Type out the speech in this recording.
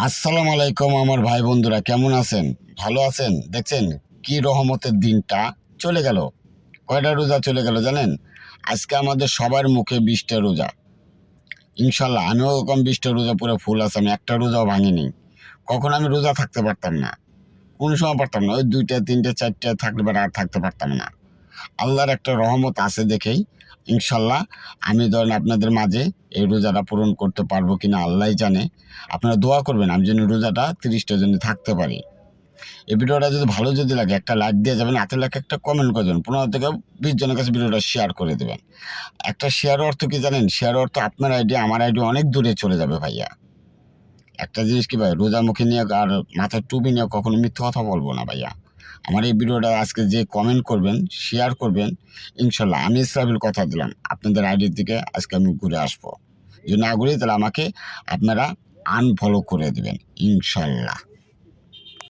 আসসালামু আলাইকুম আমার ভাই বন্ধুরা, কেমন আছেন? ভালো আছেন? দেখছেন কি রহমতের দিনটা চলে গেল। কয়টা রোজা চলে গেল জানেন? আজকে আমাদের সবার মুখে 20টা রোজা। ইনশাল্লাহ আমিও ওরকম 20টা রোজা পুরো ফুল আছে, আমি একটা রোজাও ভাঙিনি। কখন আমি রোজা থাকতে পারতাম না, কোনো সময় পারতাম না। ওই 2টা 3টে 4টে থাকলে আর থাকতে পারতাম না। আল্লাহর একটা রহমত আছে দেখেই ইনশাল্লাহ আমি ধরেন আপনাদের মাঝে এই রোজাটা পূরণ করতে পারবো কিনা আল্লাহই জানে। আপনারা দোয়া করবেন আমি যেন রোজাটা 30টা জন্য থাকতে পারি। এই ভিডিওটা যদি ভালো যদি লাগে একটা লাইক দিয়ে যাবেন, হাতে লেখা একটা কমেন্ট করে দেবেন, 15 থেকে 20 জনের কাছে ভিডিওটা শেয়ার করে দেবেন। একটা শেয়ার অর্থ কি জানেন? শেয়ার অর্থ আপনার আইডি আমার আইডি অনেক দূরে চলে যাবে ভাইয়া। একটা জিনিস কি ভাই, রোজামুখী নিয়ে আর মাথায় টুপি নিয়ে কখনো মিথ্যা কথা বলবো না ভাইয়া। আমার এই ভিডিওটা আজকে যে কমেন্ট করবেন, শেয়ার করবেন, ইনশাল্লাহ আমি ইসরাফিল কথা দিলাম আপনাদের আইডির দিকে আজকে আমি ঘুরে আসবো। যদি না ঘুরি তাহলে আমাকে আপনারা আনফলো করে দেবেন ইনশাল্লাহ।